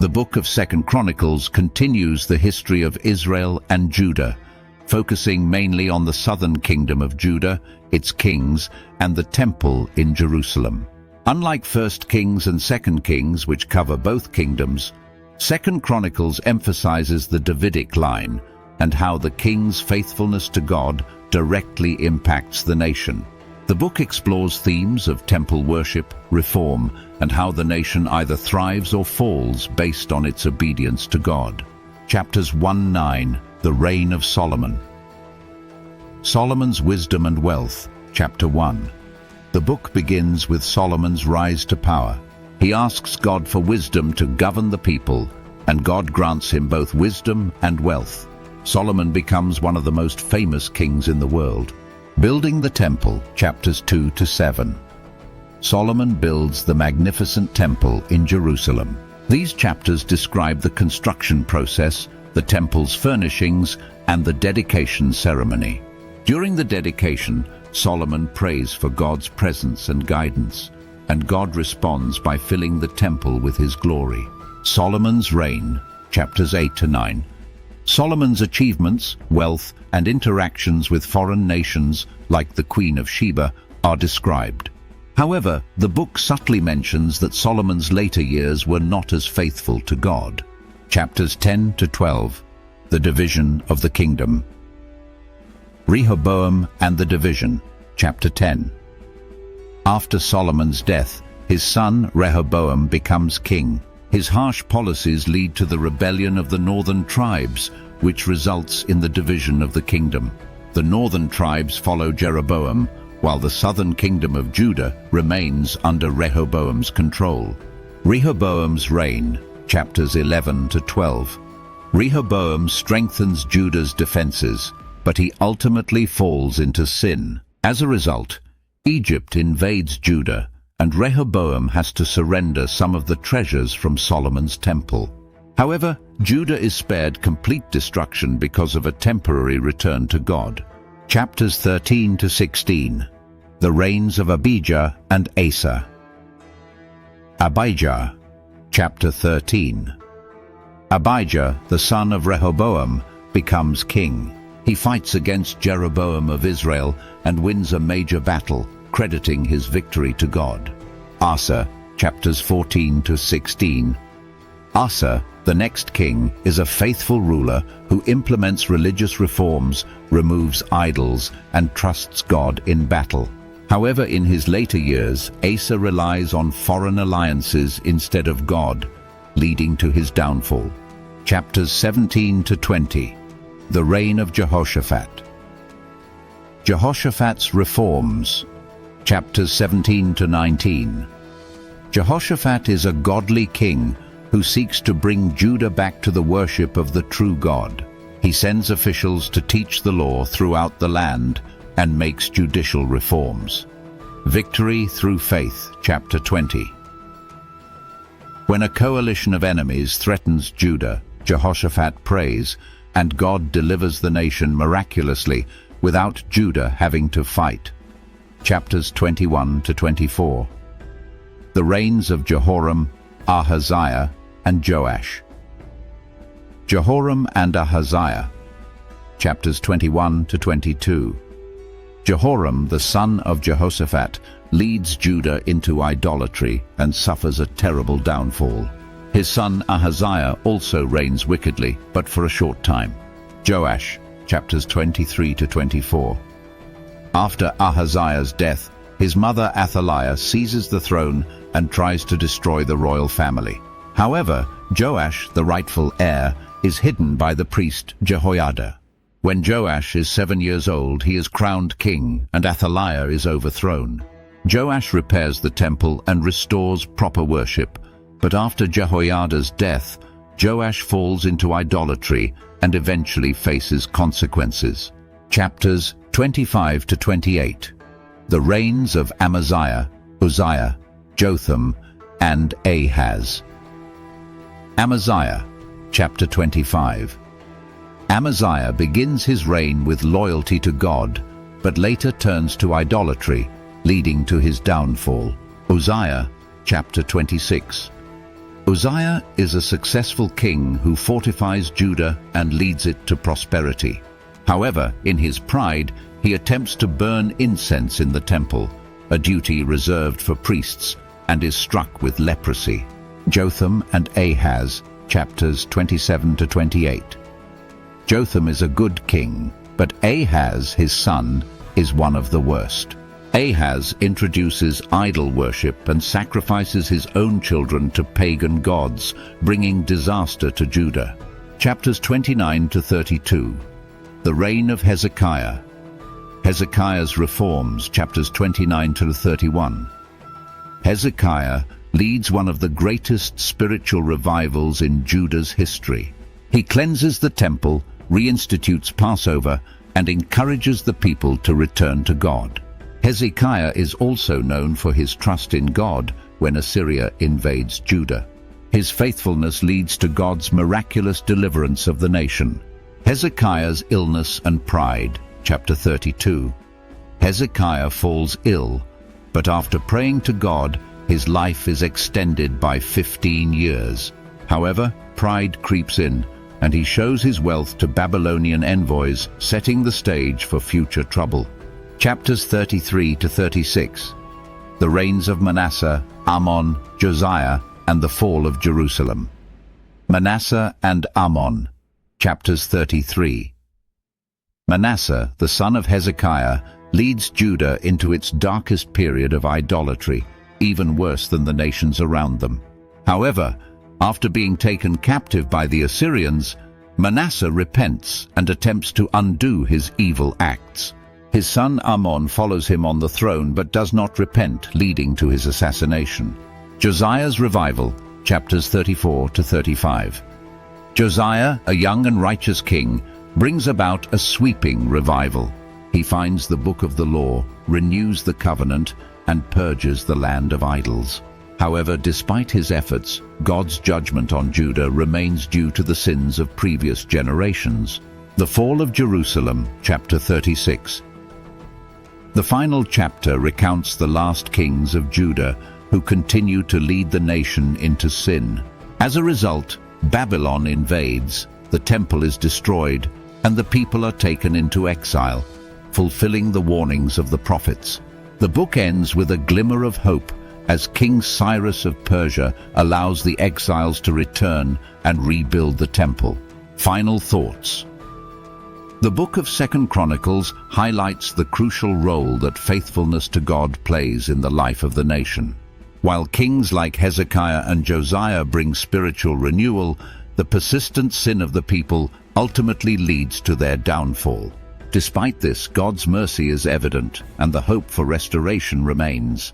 The book of 2 Chronicles continues the history of Israel and Judah, focusing mainly on the southern kingdom of Judah, its kings, and the temple in Jerusalem. Unlike 1 Kings and 2 Kings, which cover both kingdoms, 2 Chronicles emphasizes the Davidic line and how the king's faithfulness to God directly impacts the nation. The book explores themes of temple worship, reform, and how the nation either thrives or falls based on its obedience to God. Chapters 1-9, The Reign of Solomon. Solomon's Wisdom and Wealth, Chapter 1. The book begins with Solomon's rise to power. He asks God for wisdom to govern the people, and God grants him both wisdom and wealth. Solomon becomes one of the most famous kings in the world. Building the Temple, Chapters 2-7. Solomon builds the magnificent temple in Jerusalem. These chapters describe the construction process, the temple's furnishings, and the dedication ceremony. During the dedication, Solomon prays for God's presence and guidance, and God responds by filling the temple with his glory. Solomon's reign, Chapters 8-9. Solomon's achievements, wealth, and interactions with foreign nations, like the Queen of Sheba, are described. However, the book subtly mentions that Solomon's later years were not as faithful to God. Chapters 10-12. The division of the kingdom. Rehoboam and the division, Chapter 10. After Solomon's death, his son Rehoboam becomes king. His harsh policies lead to the rebellion of the northern tribes, which results in the division of the kingdom. The northern tribes follow Jeroboam, while the southern kingdom of Judah remains under Rehoboam's control. Rehoboam's reign, Chapters 11-12. Rehoboam strengthens Judah's defenses, but he ultimately falls into sin. As a result, Egypt invades Judah, and Rehoboam has to surrender some of the treasures from Solomon's temple. However, Judah is spared complete destruction because of a temporary return to God. Chapters 13-16. The reigns of Abijah and Asa. Abijah, Chapter 13. Abijah, the son of Rehoboam, becomes king. He fights against Jeroboam of Israel and wins a major battle, crediting his victory to God. Asa, Chapters 14-16. Asa, the next king, is a faithful ruler who implements religious reforms, removes idols, and trusts God in battle. However, in his later years, Asa relies on foreign alliances instead of God, leading to his downfall. Chapters 17-20. The reign of Jehoshaphat. Jehoshaphat's reforms. Chapters 17-19. Jehoshaphat is a godly king who seeks to bring Judah back to the worship of the true God. He sends officials to teach the law throughout the land and makes judicial reforms. Victory through faith, Chapter 20. When a coalition of enemies threatens Judah, Jehoshaphat prays, and God delivers the nation miraculously without Judah having to fight. Chapters 21-24. The reigns of Jehoram, Ahaziah, and Joash. Jehoram and Ahaziah. Chapters 21-22. Jehoram, the son of Jehoshaphat, leads Judah into idolatry and suffers a terrible downfall. His son Ahaziah also reigns wickedly, but for a short time. Joash, chapters 23-24. After Ahaziah's death, his mother Athaliah seizes the throne and tries to destroy the royal family. However, Joash, the rightful heir, is hidden by the priest Jehoiada. When Joash is 7 years old, he is crowned king, and Athaliah is overthrown. Joash repairs the temple and restores proper worship, but after Jehoiada's death, Joash falls into idolatry and eventually faces consequences. Chapters 25-28. The reigns of Amaziah, Uzziah, Jotham, and Ahaz. Amaziah, chapter 25. Amaziah begins his reign with loyalty to God, but later turns to idolatry, leading to his downfall. Uzziah, chapter 26. Uzziah is a successful king who fortifies Judah and leads it to prosperity. However, in his pride, he attempts to burn incense in the temple, a duty reserved for priests, and is struck with leprosy. Jotham and Ahaz, chapters 27 to 28. Jotham is a good king, but Ahaz, his son, is one of the worst. Ahaz introduces idol worship and sacrifices his own children to pagan gods, bringing disaster to Judah. Chapters 29 to 32. The reign of Hezekiah. Hezekiah's reforms, chapters 29 to 31. Hezekiah leads one of the greatest spiritual revivals in Judah's history. He cleanses the temple, reinstitutes Passover, and encourages the people to return to God. Hezekiah is also known for his trust in God when Assyria invades Judah. His faithfulness leads to God's miraculous deliverance of the nation. Hezekiah's illness and pride, chapter 32. Hezekiah falls ill, but after praying to God, his life is extended by 15 years. However, pride creeps in, and he shows his wealth to Babylonian envoys, setting the stage for future trouble. Chapters 33 to 36. The reigns of Manasseh, Ammon, Josiah, and the fall of Jerusalem. Manasseh and Ammon, chapters 33. Manasseh, the son of Hezekiah, leads Judah into its darkest period of idolatry, even worse than the nations around them. However, after being taken captive by the Assyrians, Manasseh repents and attempts to undo his evil acts. His son Ammon follows him on the throne but does not repent, leading to his assassination. Josiah's revival, chapters 34 to 35. Josiah, a young and righteous king, brings about a sweeping revival. He finds the book of the law, renews the covenant, and purges the land of idols. However, despite his efforts, God's judgment on Judah remains due to the sins of previous generations. The fall of Jerusalem, chapter 36. The final chapter recounts the last kings of Judah who continue to lead the nation into sin. As a result, Babylon invades, the temple is destroyed, and the people are taken into exile, fulfilling the warnings of the prophets. The book ends with a glimmer of hope as King Cyrus of Persia allows the exiles to return and rebuild the temple. Final thoughts. The book of 2 Chronicles highlights the crucial role that faithfulness to God plays in the life of the nation. While kings like Hezekiah and Josiah bring spiritual renewal, the persistent sin of the people ultimately leads to their downfall. Despite this, God's mercy is evident, and the hope for restoration remains.